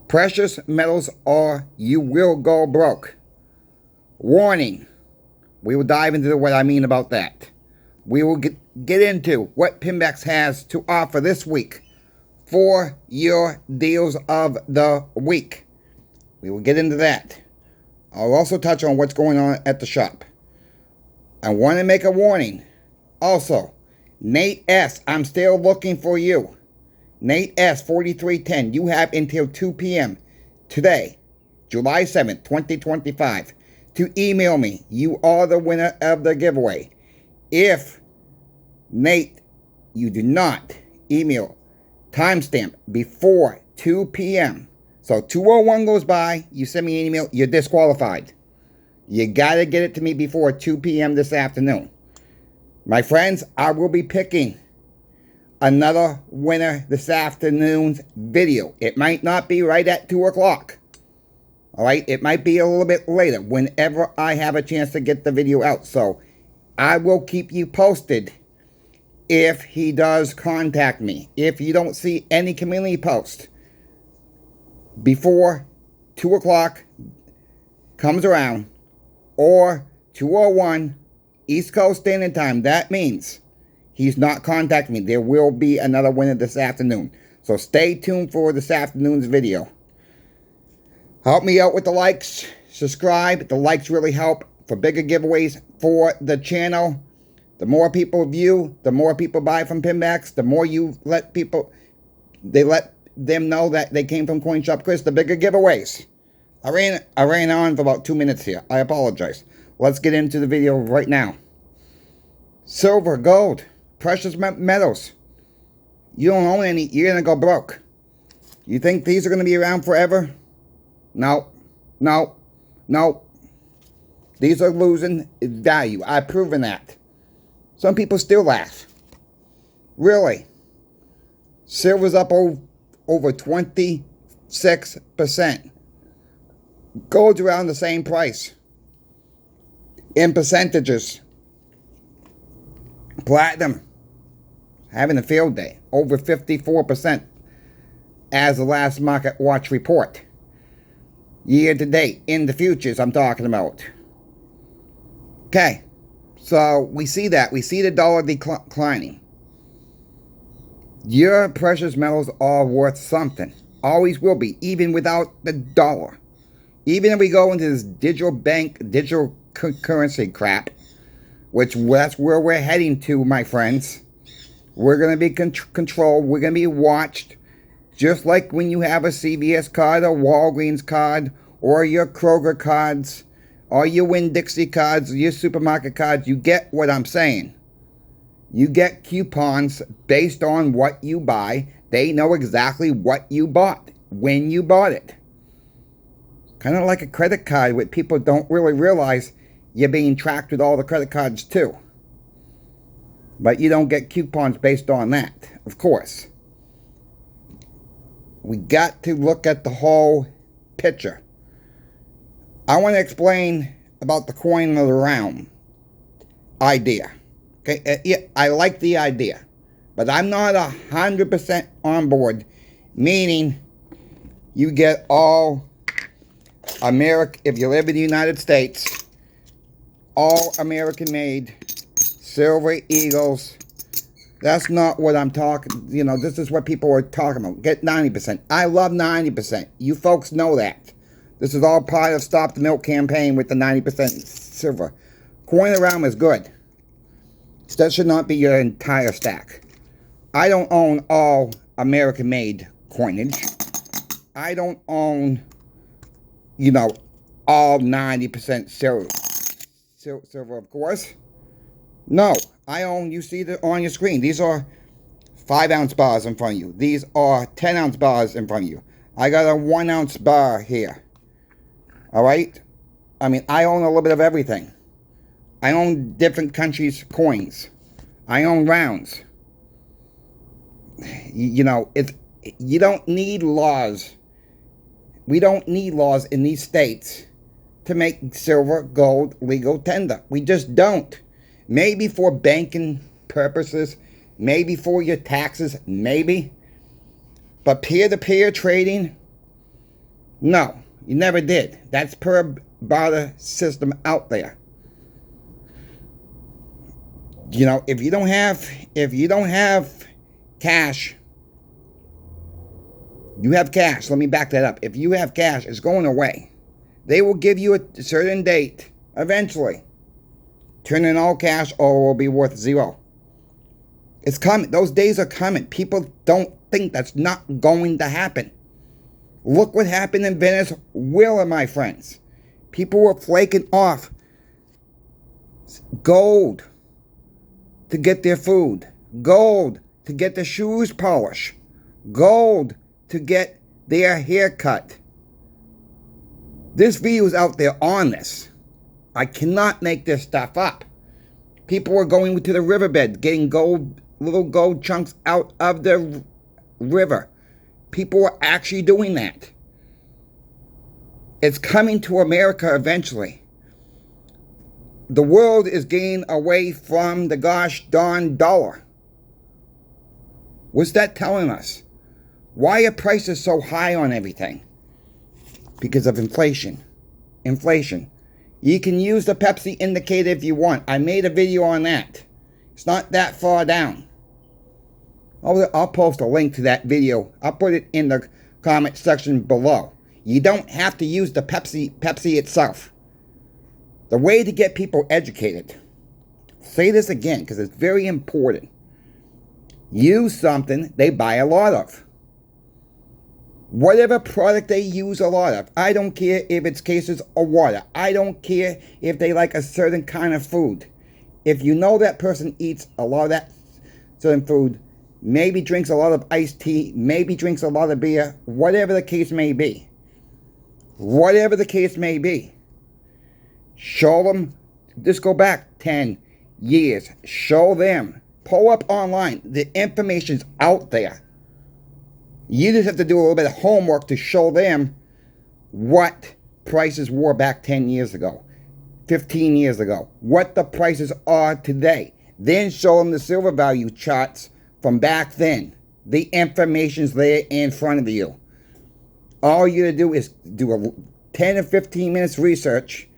Precious metals or you will go broke. Warning. We will dive into what I mean about that. We will get into what Pimbex has to offer this week for your deals of the week. We will get into that. I'll also touch on what's going on at the shop. I want to make a warning. Also, Nate S., I'm still looking for you. Nate S. 4310, you have until 2 p.m. today, July 7th, 2025, to email me. You are the winner of the giveaway. If, Nate, you do not email timestamp before 2 p.m., so 2:01 goes by, you send me an email, you're disqualified. You got to get it to me before 2 p.m. this afternoon. My friends, I will be picking another winner this afternoon's video. It might not be right at 2 o'clock. All right? It might be a little bit later whenever I have a chance to get the video out. So I will keep you posted if he does contact me. If you don't see any community post before 2 o'clock comes around or 2:01 East Coast Standard Time, that means he's not contacting me. There will be another winner this afternoon. So stay tuned for this afternoon's video. Help me out with the likes. Subscribe. The likes really help for bigger giveaways for the channel. The more people view, the more people buy from Pimbex, the more you let people, let them know that they came from Coin Shop Chris, the bigger giveaways. I ran on for about 2 minutes here. I apologize. Let's get into the video right now. Silver, gold, precious metals. You don't own any, you're going to go broke. You think these are going to be around forever? No. No. No. These are losing value. I've proven that. Some people still laugh. Really. Silver's up over 26%. Gold's around the same price. In percentages. Platinum, having a field day, over 54% as the last Market Watch report. Year to date, in the futures I'm talking about. Okay, so we see that. We see the dollar declining. Your precious metals are worth something. Always will be, even without the dollar. Even if we go into this digital bank, digital currency crap, which that's where we're heading to, my friends. We're going to be controlled. We're going to be watched. Just like when you have a CVS card, a Walgreens card, or your Kroger cards, or your Winn-Dixie cards, your supermarket cards. You get what I'm saying. You get coupons based on what you buy. They know exactly what you bought, when you bought it. Kind of like a credit card, where people don't really realize you're being tracked with all the credit cards too. But you don't get coupons based on that, of course. We got to look at the whole picture. I want to explain about the coin of the realm idea. Okay, yeah, I like the idea, but I'm not 100% on board, meaning you get all American, if you live in the United States, all American made, silver eagles. That's not what I'm talking, this is what people are talking about. Get 90%. I love 90%. You folks know that. This is all part of Stop the Milk campaign with the 90% silver. Coin of the realm is good. That should not be your entire stack. I don't own all American made coinage. I don't own, all 90% silver. Silver, of course. No, I own, you see on your screen, these are 5-ounce bars in front of you. These are 10-ounce bars in front of you. I got a 1-ounce bar here. All right? I mean, I own a little bit of everything. I own different countries' coins. I own rounds. You don't need laws. We don't need laws in these states to make silver, gold legal tender. We just don't. Maybe for banking purposes, maybe for your taxes, maybe. But peer-to-peer trading, No, you never did. That's per barter system out there. You know, if you don't have cash, you have cash. Let me back that up. If you have cash, it's going away. They will give you a certain date eventually. Turn in all cash or it will be worth zero. It's coming. Those days are coming. People don't think that's not going to happen. Look what happened in Venezuela, my friends. People were flaking off gold to get their food, gold to get their shoes polished, gold to get their hair cut. This video is out there on this. I cannot make this stuff up. People were going to the riverbed, getting gold, little gold chunks out of the river. People were actually doing that. It's coming to America eventually. The world is getting away from the gosh darn dollar. What's that telling us? Why are prices so high on everything? Because of inflation. Inflation. You can use the Pepsi indicator if you want. I made a video on that. It's not that far down. I'll post a link to that video. I'll put it in the comment section below. You don't have to use the Pepsi itself. The way to get people educated. Say this again because it's very important. Use something they buy a lot of. Whatever product they use a lot of. I don't care if it's cases of water. I don't care if they like a certain kind of food. If you know that person eats a lot of that certain food, maybe drinks a lot of iced tea, maybe drinks a lot of beer, whatever the case may be. Whatever the case may be. Show them. Just go back 10 years. Show them. Pull up online. The information's out there. You just have to do a little bit of homework to show them what prices were back 10 years ago, 15 years ago, what the prices are today. Then show them the silver value charts from back then. The information's there in front of you. All you gotta do is do a 10 or 15 minutes research,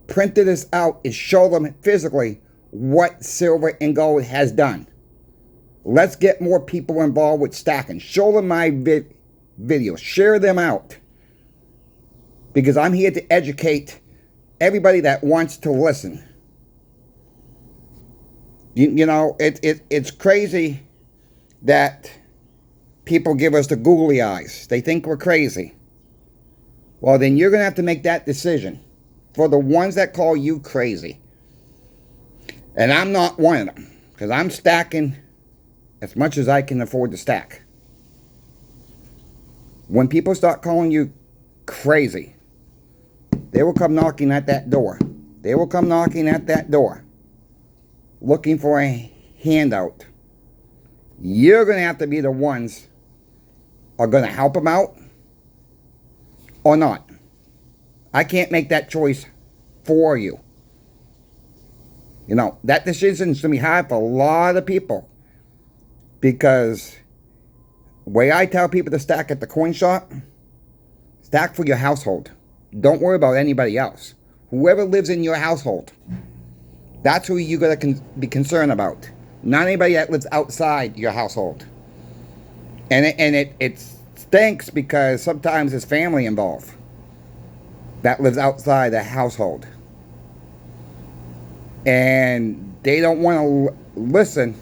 print this out, and show them physically what silver and gold has done. Let's get more people involved with stacking. Show them my videos. Share them out. Because I'm here to educate everybody that wants to listen. You know, it's crazy that people give us the googly eyes. They think we're crazy. Well, then you're going to have to make that decision for the ones that call you crazy. And I'm not one of them. Because I'm stacking as much as I can afford to stack. When people start calling you crazy, they will come knocking at that door. They will come knocking at that door, looking for a handout. You're going to have to be the ones are going to help them out or not. I can't make that choice for you. You know, that decision's going to be hard for a lot of people. Because the way I tell people to stack at the coin shop, stack for your household. Don't worry about anybody else. Whoever lives in your household, that's who you got to be concerned about. Not anybody that lives outside your household. And it stinks because sometimes there's family involved that lives outside the household. And they don't want to listen.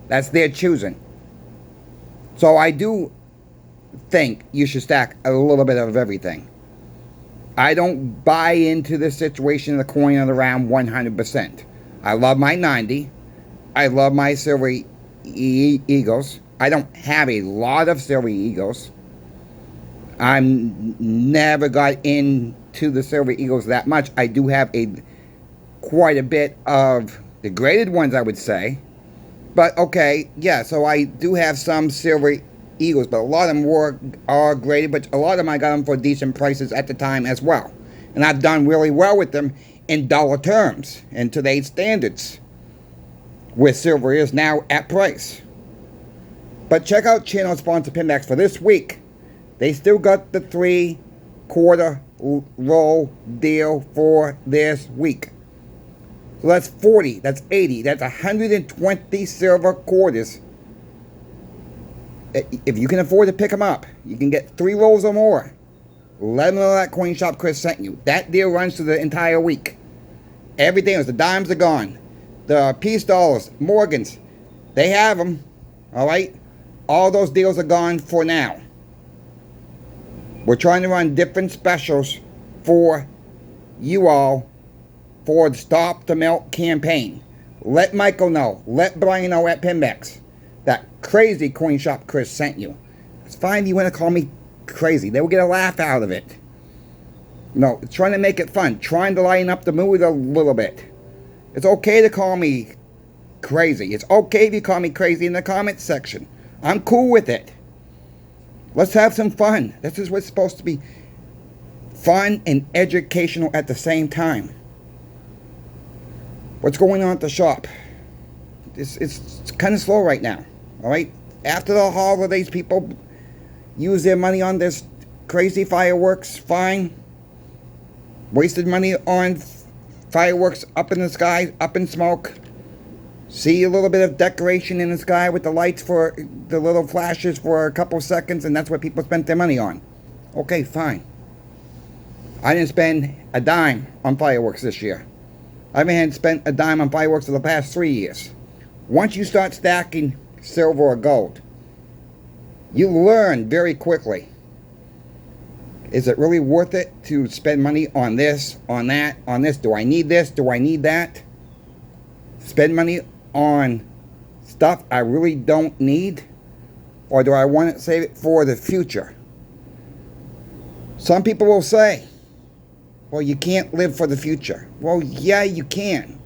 That's their choosing. So I do think you should stack a little bit of everything. I don't buy into the situation of the coin of the round 100%. I love my 90. I love my silver eagles. I don't have a lot of silver eagles. I never got into the silver eagles that much. I do have quite a bit of the graded ones, I would say. But okay, yeah, so I do have some silver eagles, but a lot of them are graded, but a lot of them I got them for decent prices at the time as well. And I've done really well with them in dollar terms and today's standards, where silver is now at price. But check out channel sponsor Pimbex for this week. They still got the 3/4 roll deal for this week. So that's 40, that's 80, that's 120 silver quarters. If you can afford to pick them up, you can get 3 rolls or more. Let them know that Coin Shop Chris sent you. That deal runs through the entire week. Everything else, the dimes are gone. The peace dollars, Morgans, they have them. All right? All those deals are gone for now. We're trying to run different specials for you all for the Stop the Melt campaign. Let Michael know. Let Brian know at Pimbex that crazy Coin Shop Chris sent you. It's fine if you want to call me crazy. They will get a laugh out of it. No, trying to make it fun. Trying to lighten up the mood a little bit. It's okay to call me crazy. It's okay if you call me crazy in the comments section. I'm cool with it. Let's have some fun. This is what's supposed to be fun and educational at the same time. What's going on at the shop? It's kind of slow right now. All right? After the holidays, people use their money on this crazy fireworks. Fine. Wasted money on fireworks up in the sky, up in smoke. See a little bit of decoration in the sky with the lights for the little flashes for a couple seconds, and that's what people spent their money on. Okay, fine. I didn't spend a dime on fireworks this year. I haven't spent a dime on fireworks for the past 3 years. Once you start stacking silver or gold, you learn very quickly. Is it really worth it to spend money on this, on that, on this? Do I need this? Do I need that? Spend money on stuff I really don't need? Or do I want to save it for the future? Some people will say, well, you can't live for the future. Well, yeah, you can.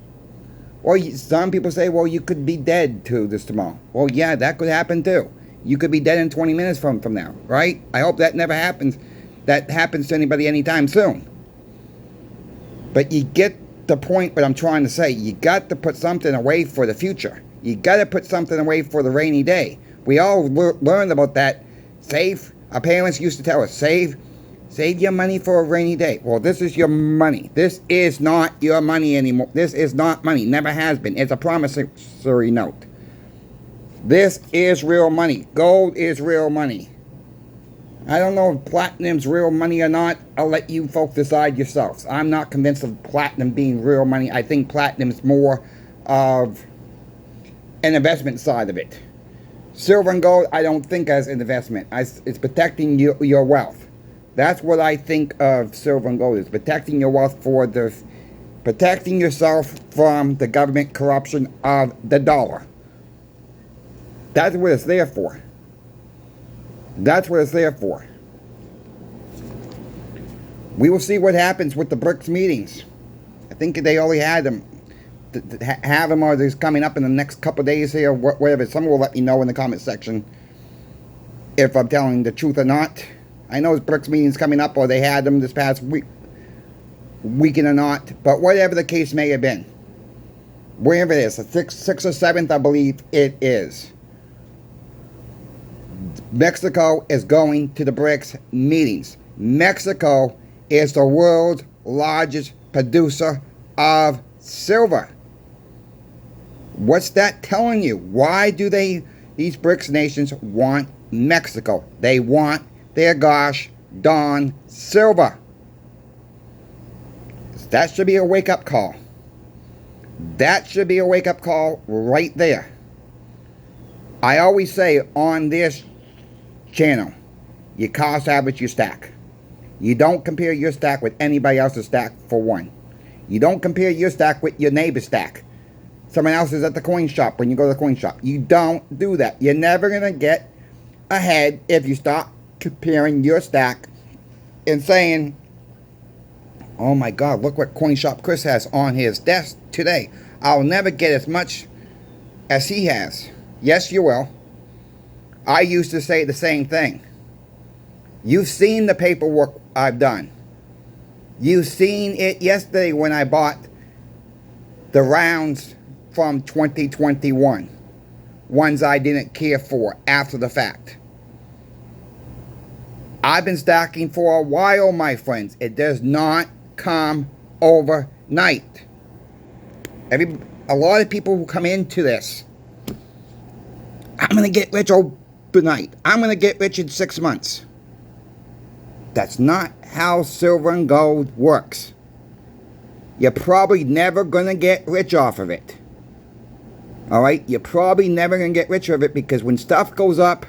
Or some people say, well, you could be dead to this tomorrow. Well, yeah, that could happen too. You could be dead in 20 minutes from now, right? I hope that never happens. That happens to anybody anytime soon. But you get the point what I'm trying to say. You got to put something away for the future. You got to put something away for the rainy day. We all learned about that. Save. Our parents used to tell us, save your money for a rainy day. Well, this is your money. This is not your money anymore. This is not money. Never has been. It's a promissory note. This is real money. Gold is real money. I don't know if platinum's real money or not. I'll let you folks decide yourselves. I'm not convinced of platinum being real money. I think platinum's more of an investment side of it. Silver and gold, I don't think as an investment. It's protecting your wealth. That's what I think of silver and gold is. Protecting your wealth protecting yourself from the government corruption of the dollar. That's what it's there for. That's what it's there for. We will see what happens with the BRICS meetings. I think they only had them. Have them or they're coming up in the next couple of days here, whatever. Someone will let me know in the comment section if I'm telling the truth or not. I know it's BRICS meetings coming up or they had them this past weekend or not. But whatever the case may have been. Wherever it is, the 6th or 7th, I believe it is. Mexico is going to the BRICS meetings. Mexico is the world's largest producer of silver. What's that telling you? Why do these BRICS nations want Mexico? They want their gosh darn silver. That should be a wake-up call. That should be a wake-up call right there. I always say on this channel, you cost average your stack. You don't compare your stack with anybody else's stack for one. You don't compare your stack with your neighbor's stack. Someone else is at the coin shop when you go to the coin shop. You don't do that. You're never going to get ahead if you start comparing your stack and saying, oh my God, look what Coin Shop Chris has on his desk today. I'll never get as much as he has. Yes, you will. I used to say the same thing. You've seen the paperwork I've done. You've seen it yesterday when I bought the rounds from 2021. Ones I didn't care for after the fact. I've been stacking for a while, my friends. It does not come overnight. A lot of people who come into this, I'm going to get rich overnight. I'm going to get rich in 6 months. That's not how silver and gold works. You're probably never going to get rich off of it. Alright? You're probably never going to get rich off of it because when stuff goes up,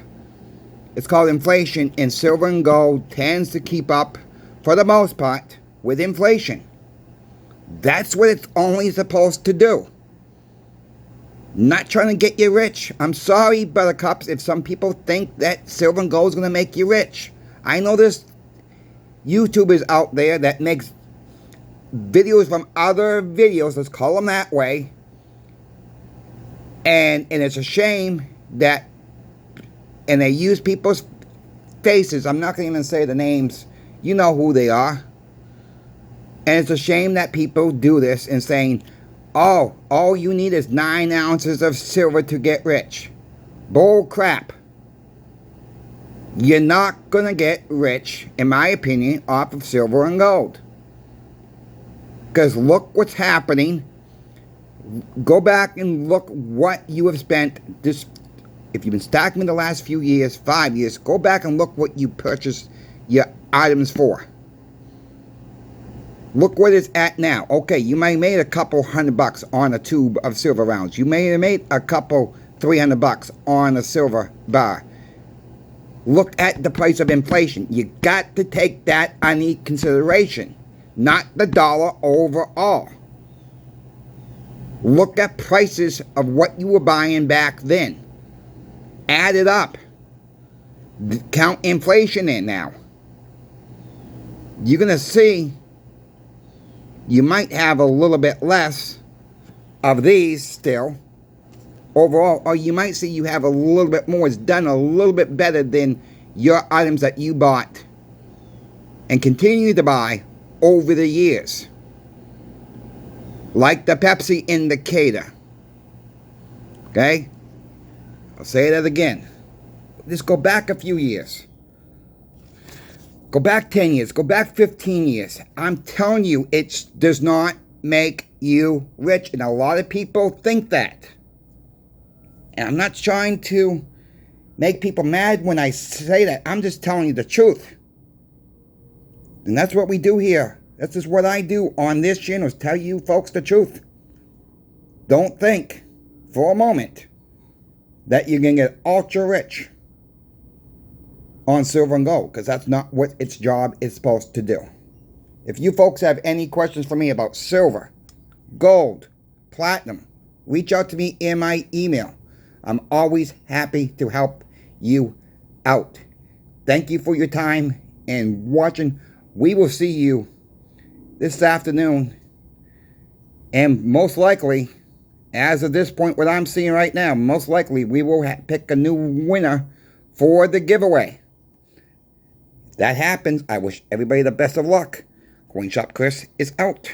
it's called inflation, and silver and gold tends to keep up, for the most part, with inflation. That's what it's only supposed to do. Not trying to get you rich. I'm sorry, buttercups, if some people think that silver and gold is going to make you rich. I know there's YouTubers out there that makes videos from other videos, let's call them that way, and it's a shame that, and they use people's faces, I'm not going to even say the names, you know who they are, and it's a shame that people do this and saying, oh, all you need is 9 ounces of silver to get rich. Bull crap. You're not going to get rich, in my opinion, off of silver and gold. Because look what's happening. Go back and look what you have spent. This, if you've been stacking in the last few years, 5 years, go back and look what you purchased your items for. Look what it's at now. Okay, you may have made a couple $100 on a tube of silver rounds. You may have made a couple $300 on a silver bar. Look at the price of inflation. You got to take that into consideration, not the dollar overall. Look at prices of what you were buying back then. Add it up. Count inflation in now. You're going to see you might have a little bit less of these still overall, or you might see you have a little bit more. It's done a little bit better than your items that you bought and continue to buy over the years. Like the Pepsi indicator. Okay? I'll say that again. Just go back a few years. Go back 10 years. Go back 15 years. I'm telling you, it does not make you rich. And a lot of people think that. And I'm not trying to make people mad when I say that. I'm just telling you the truth. And that's what we do here. This is what I do on this channel, is tell you folks the truth. Don't think for a moment that you're going to get ultra rich on silver and gold, because that's not what its job is supposed to do. If you folks have any questions for me about silver, gold, platinum, reach out to me in my email. I'm always happy to help you out. Thank you for your time and watching. We will see you this afternoon, and most likely, as of this point, what I'm seeing right now, most likely we will pick a new winner for the giveaway. If that happens, I wish everybody the best of luck. Coin Shop Chris is out.